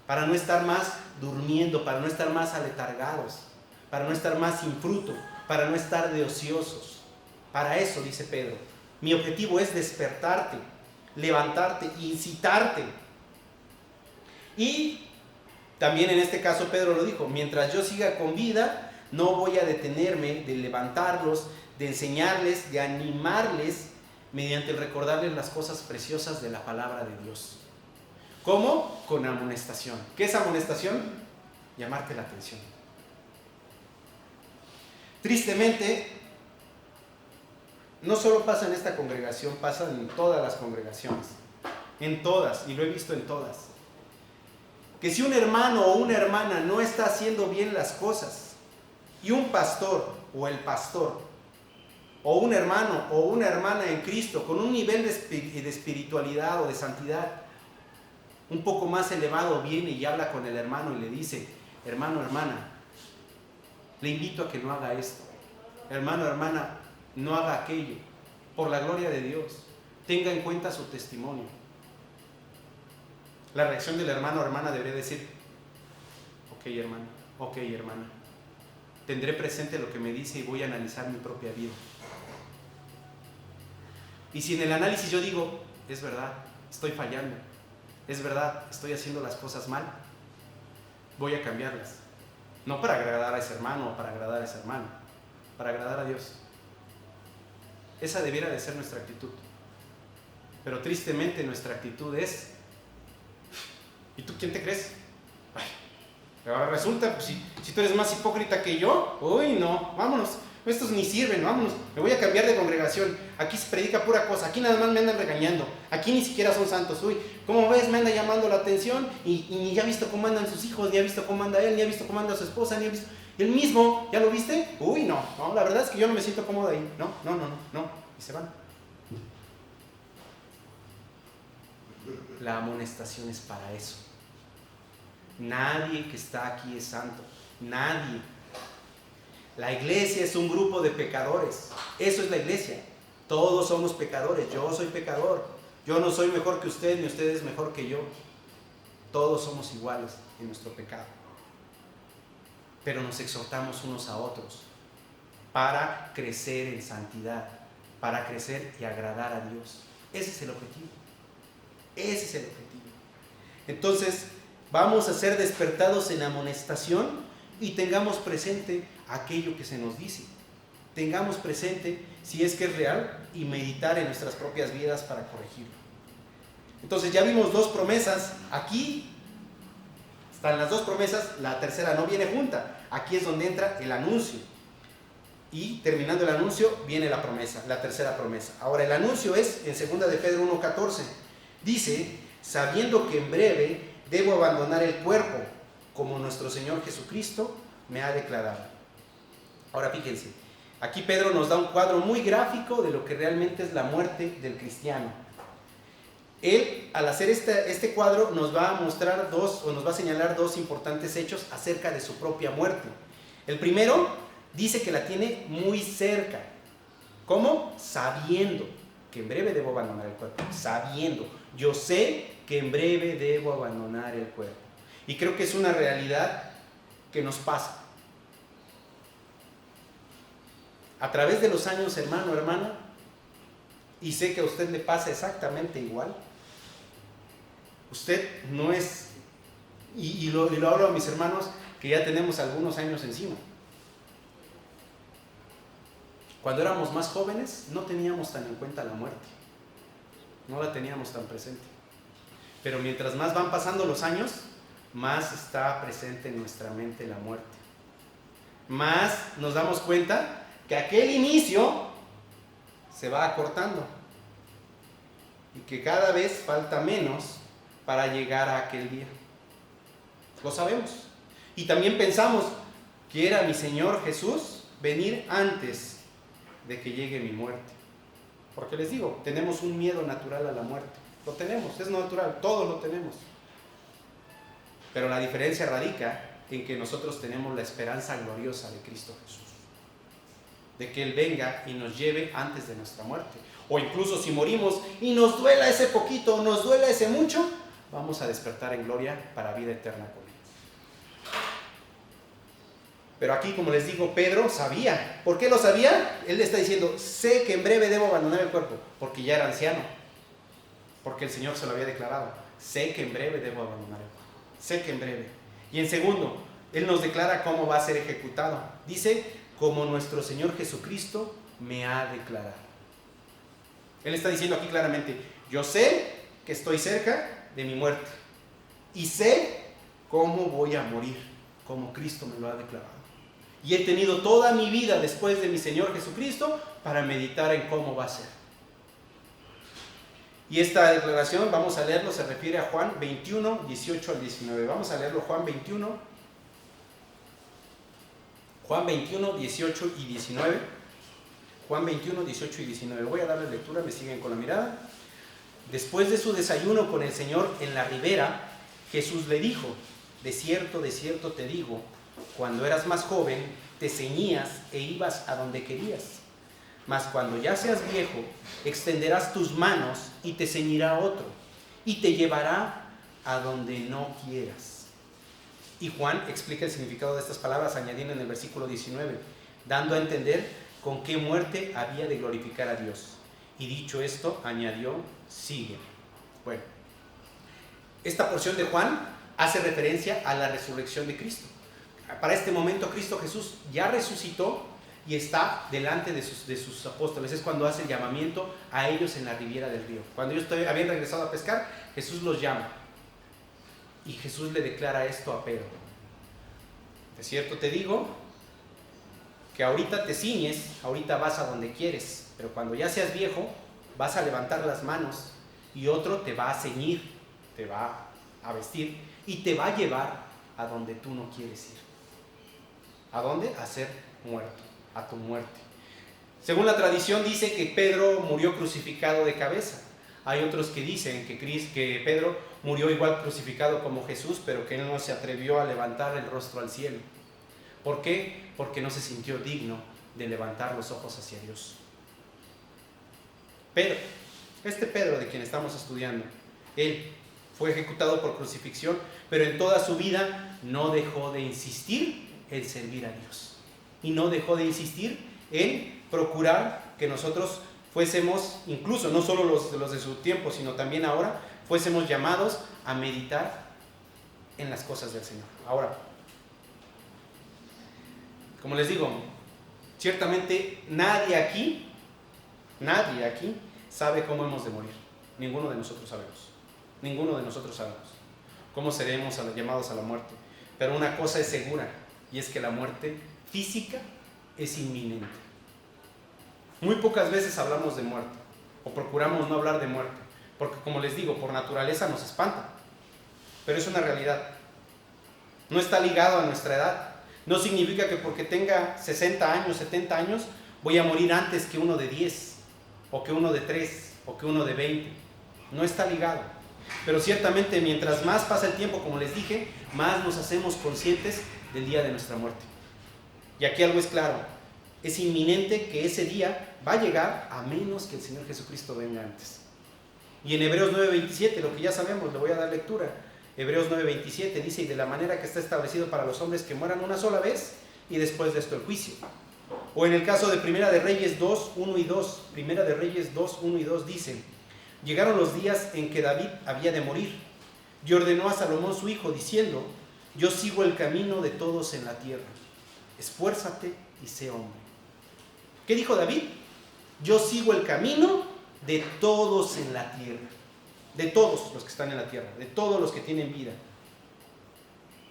para no estar más durmiendo, para no estar más aletargados, para no estar más sin fruto, para no estar de ociosos. Para eso, dice Pedro, mi objetivo es despertarte, levantarte, incitarte. Y también en este caso Pedro lo dijo, mientras yo siga con vida, no voy a detenerme de levantarlos, de enseñarles, de animarles, mediante el recordarles las cosas preciosas de la palabra de Dios. ¿Cómo? Con amonestación. ¿Qué es amonestación? Llamarte la atención. Tristemente, no solo pasa en esta congregación, pasa en todas las congregaciones. En todas, y lo he visto en todas. Que si un hermano o una hermana no está haciendo bien las cosas y un pastor o el pastor o un hermano o una hermana en Cristo con un nivel de espiritualidad o de santidad un poco más elevado viene y habla con el hermano y le dice, hermano, hermana, le invito a que no haga esto, hermano, hermana, no haga aquello, por la gloria de Dios, tenga en cuenta su testimonio. La reacción del hermano o hermana debería decir, ok hermano, ok hermana, tendré presente lo que me dice y voy a analizar mi propia vida. Y si en el análisis yo digo, es verdad, estoy fallando, es verdad, estoy haciendo las cosas mal, voy a cambiarlas. No para agradar a ese hermano o para agradar a esa hermana, para agradar a Dios. Esa debiera de ser nuestra actitud. Pero tristemente nuestra actitud es, ¿y tú quién te crees? Ay, ahora resulta, pues, si tú eres más hipócrita que yo, uy, no, vámonos, estos ni sirven, vámonos, me voy a cambiar de congregación, aquí se predica pura cosa, aquí nada más me andan regañando, aquí ni siquiera son santos, uy, ¿cómo ves? Me anda llamando la atención y ni ha visto cómo andan sus hijos, ni ha visto cómo anda él, ni ha visto cómo anda su esposa, ni ha visto, él mismo, ¿ya lo viste? Uy, no, la verdad es que yo no me siento cómodo ahí, no, y se van. La amonestación es para eso. Nadie que está aquí es santo, nadie. La iglesia es un grupo de pecadores, eso es la iglesia. Todos somos pecadores, yo soy pecador, yo no soy mejor que usted, ni usted es mejor que yo. Todos somos iguales en nuestro pecado. Pero nos exhortamos unos a otros para crecer en santidad, para crecer y agradar a Dios. Ese es el objetivo. Ese es el objetivo. Entonces, vamos a ser despertados en amonestación y tengamos presente aquello que se nos dice. Tengamos presente si es que es real y meditar en nuestras propias vidas para corregirlo. Entonces, ya vimos dos promesas. Aquí están las dos promesas, la tercera no viene junta. Aquí es donde entra el anuncio. Y terminando el anuncio, viene la promesa, la tercera promesa. Ahora, el anuncio es en 2 de Pedro 1:14. Dice, sabiendo que en breve debo abandonar el cuerpo, como nuestro Señor Jesucristo me ha declarado. Ahora fíjense, aquí Pedro nos da un cuadro muy gráfico de lo que realmente es la muerte del cristiano. Él, al hacer este cuadro, nos va a mostrar nos va a señalar dos importantes hechos acerca de su propia muerte. El primero dice que la tiene muy cerca. ¿Cómo? Sabiendo que en breve debo abandonar el cuerpo. Sabiendo. Yo sé que en breve debo abandonar el cuerpo. Y creo que es una realidad que nos pasa. A través de los años, hermano, hermana, y sé que a usted le pasa exactamente igual. Usted no es, y lo hablo a mis hermanos que ya tenemos algunos años encima. Cuando éramos más jóvenes no teníamos tan en cuenta la muerte, no la teníamos tan presente. Pero mientras más van pasando los años, más está presente en nuestra mente la muerte. Más nos damos cuenta que aquel inicio se va acortando y que cada vez falta menos para llegar a aquel día. Lo sabemos. Y también pensamos, quiera mi Señor Jesús venir antes de que llegue mi muerte. Porque les digo, tenemos un miedo natural a la muerte. Lo tenemos, es natural, todos lo tenemos. Pero la diferencia radica en que nosotros tenemos la esperanza gloriosa de Cristo Jesús. De que Él venga y nos lleve antes de nuestra muerte. O incluso si morimos y nos duela ese poquito, nos duela ese mucho, vamos a despertar en gloria para vida eterna con Él. Pero aquí, como les digo, Pedro sabía. ¿Por qué lo sabía? Él le está diciendo, sé que en breve debo abandonar el cuerpo, porque ya era anciano, porque el Señor se lo había declarado. Sé que en breve debo abandonar el cuerpo. Sé que en breve. Y en segundo, Él nos declara cómo va a ser ejecutado. Dice, como nuestro Señor Jesucristo me ha declarado. Él está diciendo aquí claramente, yo sé que estoy cerca de mi muerte y sé cómo voy a morir, como Cristo me lo ha declarado. Y he tenido toda mi vida después de mi Señor Jesucristo para meditar en cómo va a ser. Y esta declaración, vamos a leerlo, se refiere a Juan 21, 18 al 19. Vamos a leerlo, Juan 21, 18 y 19. Juan 21, 18 y 19. Voy a darle lectura, me siguen con la mirada. Después de su desayuno con el Señor en la ribera, Jesús le dijo, de cierto te digo, cuando eras más joven, te ceñías e ibas a donde querías. Mas cuando ya seas viejo, extenderás tus manos y te ceñirá otro, y te llevará a donde no quieras. Y Juan explica el significado de estas palabras, añadiendo en el versículo 19, dando a entender con qué muerte había de glorificar a Dios. Y dicho esto, añadió, sigue. Bueno, esta porción de Juan hace referencia a la resurrección de Cristo. Para este momento Cristo Jesús ya resucitó y está delante de sus apóstoles. Es cuando hace el llamamiento a ellos en la riviera del río. Cuando ellos habían regresado a pescar, Jesús los llama. Y Jesús le declara esto a Pedro. De cierto te digo, que ahorita te ciñes, ahorita vas a donde quieres, pero cuando ya seas viejo, vas a levantar las manos y otro te va a ceñir, te va a vestir y te va a llevar a donde tú no quieres ir. ¿A dónde? A ser muerto, a tu muerte. Según la tradición dice que Pedro murió crucificado de cabeza. Hay otros que dicen que Pedro murió igual crucificado como Jesús, pero que él no se atrevió a levantar el rostro al cielo. ¿Por qué? Porque no se sintió digno de levantar los ojos hacia Dios. Pedro, este Pedro de quien estamos estudiando, él fue ejecutado por crucifixión, pero en toda su vida no dejó de insistir en servir a Dios. Y no dejó de insistir en procurar que nosotros fuésemos, incluso no solo los de su tiempo, sino también ahora, fuésemos llamados a meditar en las cosas del Señor. Ahora, como les digo, ciertamente nadie aquí sabe cómo hemos de morir. Ninguno de nosotros sabemos. Ninguno de nosotros sabemos cómo seremos llamados a la muerte. Pero una cosa es segura, y es que la muerte física es inminente. Muy pocas veces hablamos de muerte, o procuramos no hablar de muerte, porque como les digo, por naturaleza nos espanta. Pero es una realidad. No está ligado a nuestra edad. No significa que porque tenga 60 años, 70 años, voy a morir antes que uno de 10, o que uno de 3, o que uno de 20. No está ligado. Pero ciertamente mientras más pasa el tiempo, como les dije, más nos hacemos conscientes del día de nuestra muerte. Y aquí algo es claro. Es inminente que ese día va a llegar a menos que el Señor Jesucristo venga antes. Y en Hebreos 9:27, lo que ya sabemos, le voy a dar lectura. Hebreos 9:27 dice: y de la manera que está establecido para los hombres que mueran una sola vez y después de esto el juicio. O en el caso de Primera de Reyes 2, 1 y 2, Primera de Reyes 2, 1 y 2 dice: llegaron los días en que David había de morir, y ordenó a Salomón su hijo, diciendo: yo sigo el camino de todos en la tierra, esfuérzate y sé hombre. ¿Qué dijo David? Yo sigo el camino de todos en la tierra, de todos los que están en la tierra, de todos los que tienen vida.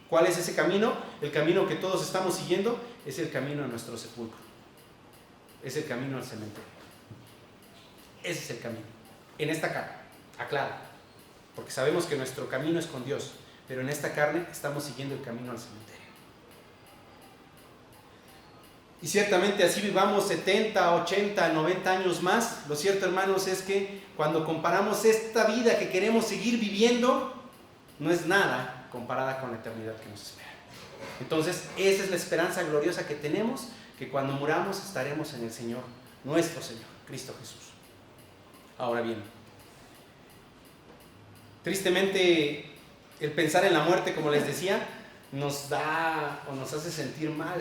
¿Cuál es ese camino? El camino que todos estamos siguiendo es el camino a nuestro sepulcro, es el camino al cementerio. Ese es el camino, en esta carne, aclaro, porque sabemos que nuestro camino es con Dios, pero en esta carne estamos siguiendo el camino al cementerio. Y ciertamente así vivamos 70, 80, 90 años más. Lo cierto, hermanos, es que cuando comparamos esta vida que queremos seguir viviendo, no es nada comparada con la eternidad que nos espera. Entonces, esa es la esperanza gloriosa que tenemos, que cuando muramos estaremos en el Señor, nuestro Señor, Cristo Jesús. Ahora bien, tristemente, el pensar en la muerte, como les decía, nos da o nos hace sentir mal,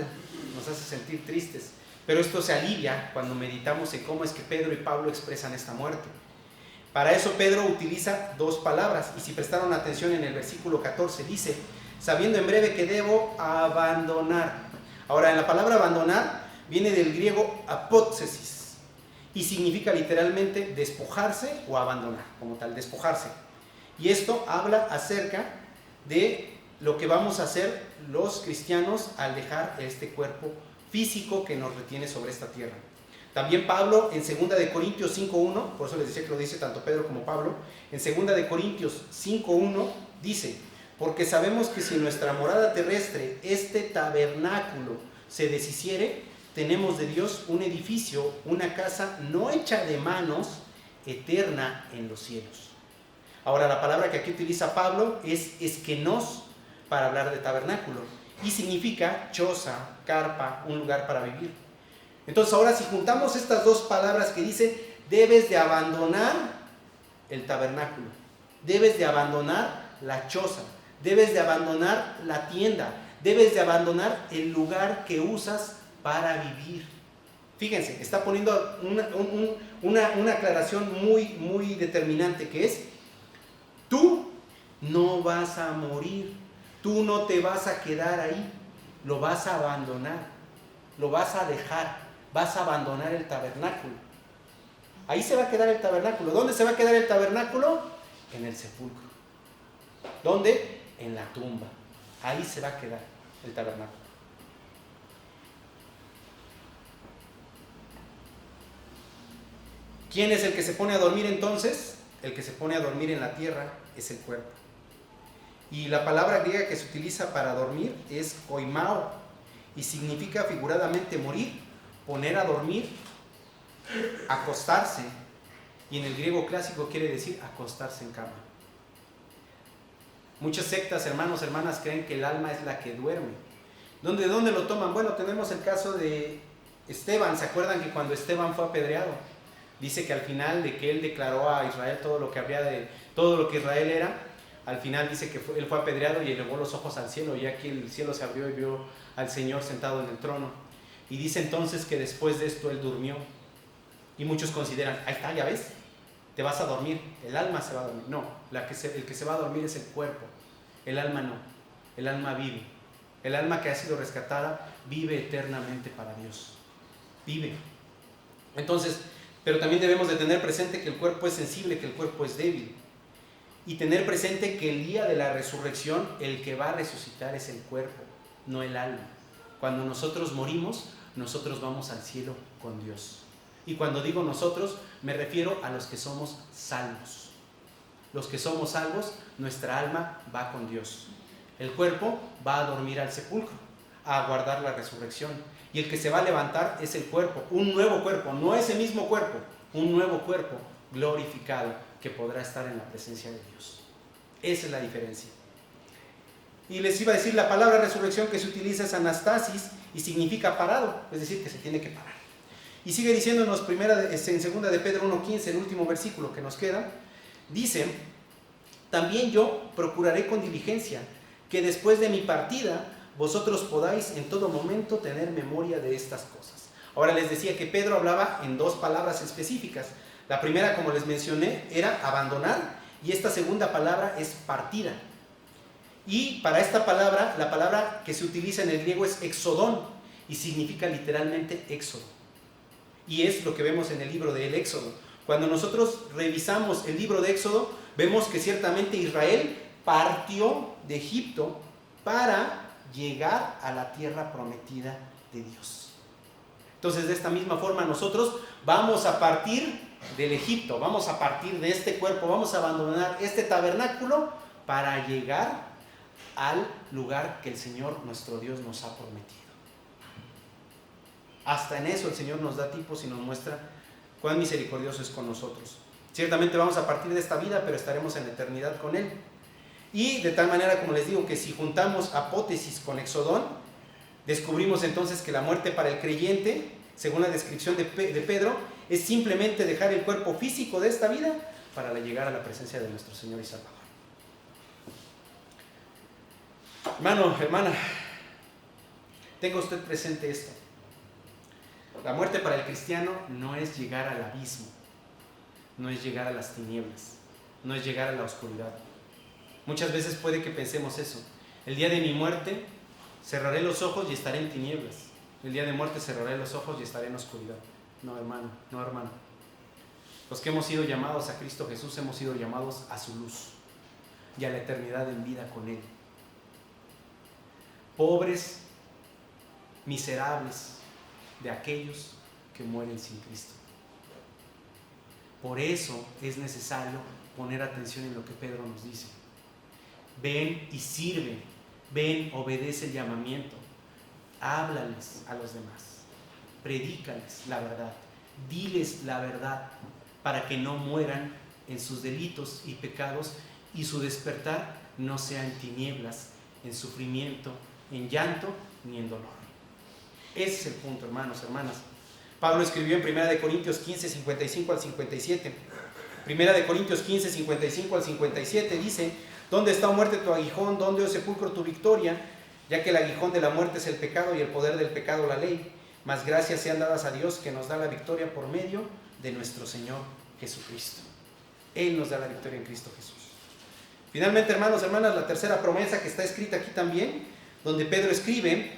nos hace sentir tristes. Pero esto se alivia cuando meditamos en cómo es que Pedro y Pablo expresan esta muerte. Para eso Pedro utiliza dos palabras, y si prestaron atención en el versículo 14 dice: sabiendo en breve que debo abandonar. Ahora, en la palabra abandonar viene del griego apótesis y significa literalmente despojarse o abandonar, como tal, despojarse. Y esto habla acerca de lo que vamos a hacer los cristianos al dejar este cuerpo físico que nos retiene sobre esta tierra. También Pablo en 2 de Corintios 5:1, por eso les decía que lo dice tanto Pedro como Pablo, en 2 de Corintios 5:1 dice: porque sabemos que si nuestra morada terrestre, este tabernáculo, se deshiciere, tenemos de Dios un edificio, una casa no hecha de manos, eterna en los cielos. Ahora, la palabra que aquí utiliza Pablo es eskenos, para hablar de tabernáculo, y significa choza, carpa, un lugar para vivir. Entonces ahora, si juntamos estas dos palabras que dice: debes de abandonar el tabernáculo, debes de abandonar la choza, debes de abandonar la tienda, debes de abandonar el lugar que usas para vivir. Fíjense, está poniendo una aclaración muy determinante, que es: tú no vas a morir, tú no te vas a quedar ahí, lo vas a abandonar, lo vas a dejar, vas a abandonar el tabernáculo. Ahí se va a quedar el tabernáculo. ¿Dónde se va a quedar el tabernáculo? En el sepulcro. ¿Dónde? En la tumba. Ahí se va a quedar el tabernáculo. ¿Quién es el que se pone a dormir entonces? El que se pone a dormir en la tierra es el cuerpo. Y la palabra griega que se utiliza para dormir es koimao, y significa figuradamente morir, poner a dormir, acostarse, y en el griego clásico quiere decir acostarse en cama. Muchas sectas, hermanos, hermanas, creen que el alma es la que duerme. ¿De dónde lo toman? Bueno, tenemos el caso de Esteban. ¿Se acuerdan que cuando Esteban fue apedreado? Dice que al final de que él declaró a Israel todo lo que Israel era, al final dice que él fue apedreado y elevó los ojos al cielo, y aquí el cielo se abrió y vio al Señor sentado en el trono. Y dice entonces que después de esto él durmió. Y muchos consideran, ahí está, ya ves, te vas a dormir, el alma se va a dormir. No, el que se va a dormir es el cuerpo, el alma no, el alma vive. El alma que ha sido rescatada vive eternamente para Dios, vive. Entonces, pero también debemos de tener presente que el cuerpo es sensible, que el cuerpo es débil. Y tener presente que el día de la resurrección, el que va a resucitar es el cuerpo, no el alma. Cuando nosotros morimos, nosotros vamos al cielo con Dios. Y cuando digo nosotros, me refiero a los que somos salvos. Los que somos salvos, nuestra alma va con Dios. El cuerpo va a dormir al sepulcro, a aguardar la resurrección. Y el que se va a levantar es el cuerpo, un nuevo cuerpo, no ese mismo cuerpo, un nuevo cuerpo glorificado que podrá estar en la presencia de Dios. Esa es la diferencia. Y les iba a decir, la palabra resurrección que se utiliza es anastasis y significa parado, es decir, que se tiene que parar. Y sigue diciéndonos en segunda de Pedro 1:15, el último versículo que nos queda, dice: también yo procuraré con diligencia que después de mi partida vosotros podáis en todo momento tener memoria de estas cosas. Ahora les decía que Pedro hablaba en dos palabras específicas. La primera, como les mencioné, era abandonar, y esta segunda palabra es partida. Y para esta palabra, la palabra que se utiliza en el griego es exodón, y significa literalmente éxodo. Y es lo que vemos en el libro del Éxodo. Cuando nosotros revisamos el libro de Éxodo, vemos que ciertamente Israel partió de Egipto para llegar a la tierra prometida de Dios. Entonces, de esta misma forma, nosotros vamos a partir del Egipto, vamos a partir de este cuerpo, vamos a abandonar este tabernáculo para llegar al lugar que el Señor nuestro Dios nos ha prometido. Hasta en eso el Señor nos da tipos y nos muestra cuán misericordioso es con nosotros. Ciertamente vamos a partir de esta vida, pero estaremos en la eternidad con Él. Y de tal manera, como les digo, que si juntamos apótesis con exodón, descubrimos entonces que la muerte para el creyente, según la descripción de Pedro, es simplemente dejar el cuerpo físico de esta vida para llegar a la presencia de nuestro Señor y Salvador. Hermano, hermana, tenga usted presente esto. La muerte para el cristiano no es llegar al abismo, no es llegar a las tinieblas, no es llegar a la oscuridad. Muchas veces puede que pensemos eso. El día de mi muerte cerraré los ojos y estaré en tinieblas. El día de muerte cerraré los ojos y estaré en oscuridad. No, hermano, no, hermano. Los que hemos sido llamados a Cristo Jesús hemos sido llamados a su luz y a la eternidad en vida con Él. Pobres, miserables de aquellos que mueren sin Cristo. Por eso es necesario poner atención en lo que Pedro nos dice. Ven y sirve, ven, obedece el llamamiento, háblales a los demás, predícales la verdad, diles la verdad, para que no mueran en sus delitos y pecados y su despertar no sea en tinieblas, en sufrimiento, en llanto ni en dolor. Ese es el punto, hermanos, hermanas. Pablo escribió en 1 Corintios 15, 55 al 57. 1 Corintios 15, 55 al 57 dice: ¿dónde está, oh muerte, tu aguijón? ¿Dónde, oh sepulcro, tu victoria? Ya que el aguijón de la muerte es el pecado y el poder del pecado la ley. Mas gracias sean dadas a Dios, que nos da la victoria por medio de nuestro Señor Jesucristo. Él nos da la victoria en Cristo Jesús. Finalmente, hermanos, hermanas, la tercera promesa que está escrita aquí también, donde Pedro escribe: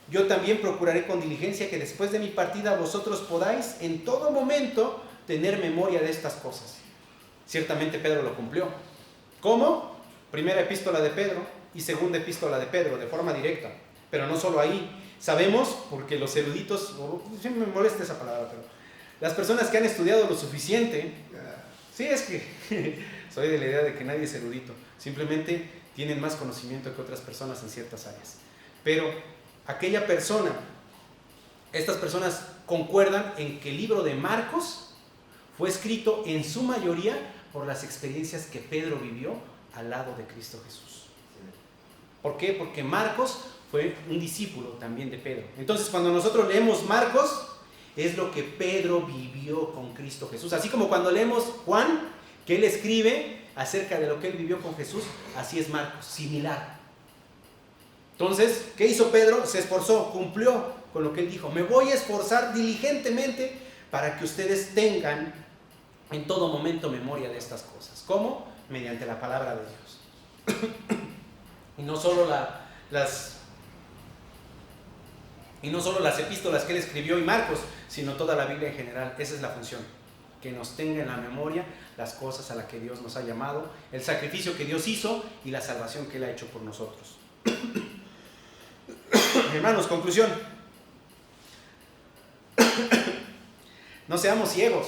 yo también procuraré con diligencia que después de mi partida vosotros podáis en todo momento tener memoria de estas cosas. Ciertamente Pedro lo cumplió. ¿Cómo? Primera epístola de Pedro y segunda epístola de Pedro, de forma directa. Pero no solo ahí. Sabemos, porque los eruditos, siempre me molesta esa palabra, pero Las personas que han estudiado lo suficiente, sí, es que soy de la idea de que nadie es erudito, simplemente tienen más conocimiento que otras personas en ciertas áreas. Pero aquella persona, estas personas concuerdan en que el libro de Marcos fue escrito en su mayoría por las experiencias que Pedro vivió al lado de Cristo Jesús. ¿Por qué? Porque Marcos fue un discípulo también de Pedro. Entonces, cuando nosotros leemos Marcos, es lo que Pedro vivió con Cristo Jesús. Así como cuando leemos Juan, que él escribe acerca de lo que él vivió con Jesús, así es Marcos, similar. Entonces, ¿qué hizo Pedro? Se esforzó, cumplió con lo que él dijo. Me voy a esforzar diligentemente para que ustedes tengan en todo momento memoria de estas cosas. ¿Cómo? Mediante la palabra de Dios. Y no solo las epístolas que él escribió y Marcos, sino toda la Biblia en general. Esa es la función, que nos tenga en la memoria las cosas a las que Dios nos ha llamado, el sacrificio que Dios hizo y la salvación que él ha hecho por nosotros. Hermanos, conclusión. No seamos ciegos.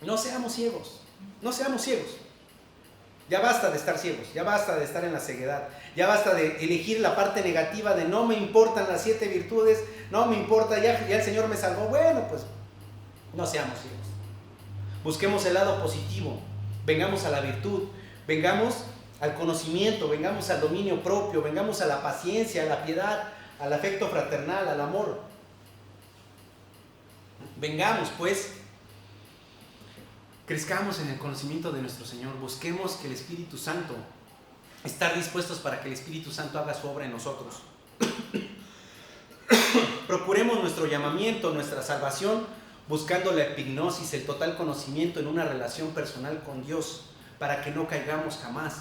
No seamos ciegos. No seamos ciegos. Ya basta de estar ciegos, ya basta de estar en la ceguedad, ya basta de elegir la parte negativa de no me importan las 7 virtudes, no me importa, ya el Señor me salvó. Bueno, pues no seamos ciegos. Busquemos el lado positivo, vengamos a la virtud, vengamos al conocimiento, vengamos al dominio propio, vengamos a la paciencia, a la piedad, al afecto fraternal, al amor. Vengamos, pues, crezcamos en el conocimiento de nuestro Señor, busquemos que el Espíritu Santo, estar dispuestos para que el Espíritu Santo haga su obra en nosotros. Procuremos nuestro llamamiento, nuestra salvación, buscando la epignosis, el total conocimiento en una relación personal con Dios, para que no caigamos jamás.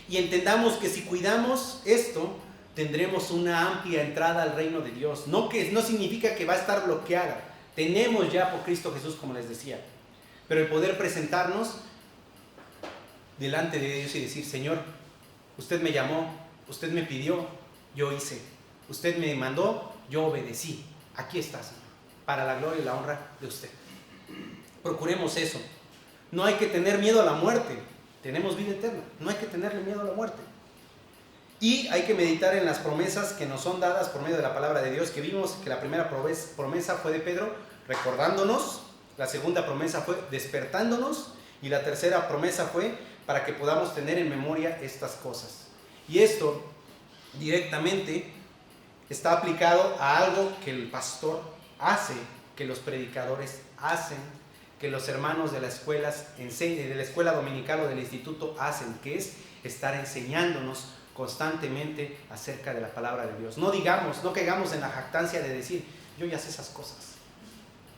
Y entendamos que si cuidamos esto, tendremos una amplia entrada al reino de Dios. No significa que va a estar bloqueada. Tenemos ya por Cristo Jesús, como les decía. Pero el poder presentarnos delante de Dios y decir: Señor, usted me llamó, usted me pidió, yo hice. Usted me mandó, yo obedecí. Aquí está, Señor, para la gloria y la honra de usted. Procuremos eso. No hay que tener miedo a la muerte. Tenemos vida eterna. No hay que tenerle miedo a la muerte. Y hay que meditar en las promesas que nos son dadas por medio de la palabra de Dios, que vimos que la primera promesa fue de Pedro, recordándonos. La segunda promesa fue despertándonos. Y la tercera promesa fue para que podamos tener en memoria estas cosas. Y esto directamente está aplicado a algo que el pastor hace, que los predicadores hacen, que los hermanos de la escuela dominical o del instituto hacen, que es estar enseñándonos constantemente acerca de la palabra de Dios. No caigamos en la jactancia de decir: yo ya sé esas cosas,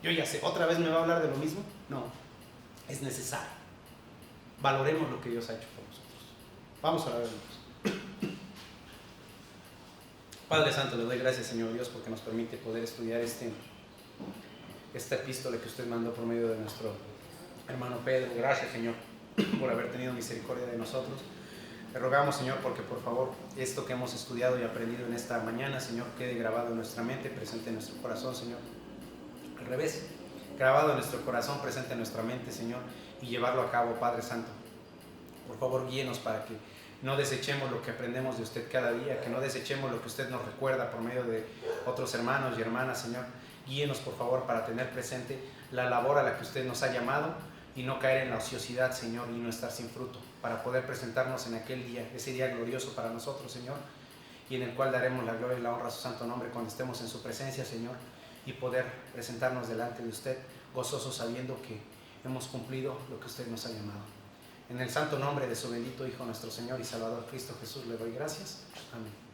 yo ya sé, ¿otra vez me va a hablar de lo mismo? No, es necesario. Valoremos lo que Dios ha hecho por nosotros. Vamos a orar, hermanos. Padre Santo, le doy gracias, Señor Dios, porque nos permite poder estudiar esta epístola que usted mandó por medio de nuestro hermano Pedro. Gracias, Señor, por haber tenido misericordia de nosotros. Le rogamos, Señor, porque por favor esto que hemos estudiado y aprendido en esta mañana, Señor, quede grabado en nuestra mente, presente en nuestro corazón, Señor. Al revés, grabado en nuestro corazón, presente en nuestra mente, Señor, y llevarlo a cabo, Padre Santo. Por favor, guíenos para que no desechemos lo que aprendemos de usted cada día, que no desechemos lo que usted nos recuerda por medio de otros hermanos y hermanas, Señor. Guíenos, por favor, para tener presente la labor a la que usted nos ha llamado y no caer en la ociosidad, Señor, y no estar sin fruto, para poder presentarnos en aquel día, ese día glorioso para nosotros, Señor, y en el cual daremos la gloria y la honra a su santo nombre cuando estemos en su presencia, Señor, y poder presentarnos delante de usted, gozosos sabiendo que hemos cumplido lo que usted nos ha llamado. En el santo nombre de su bendito Hijo, nuestro Señor y Salvador Cristo Jesús, le doy gracias. Amén.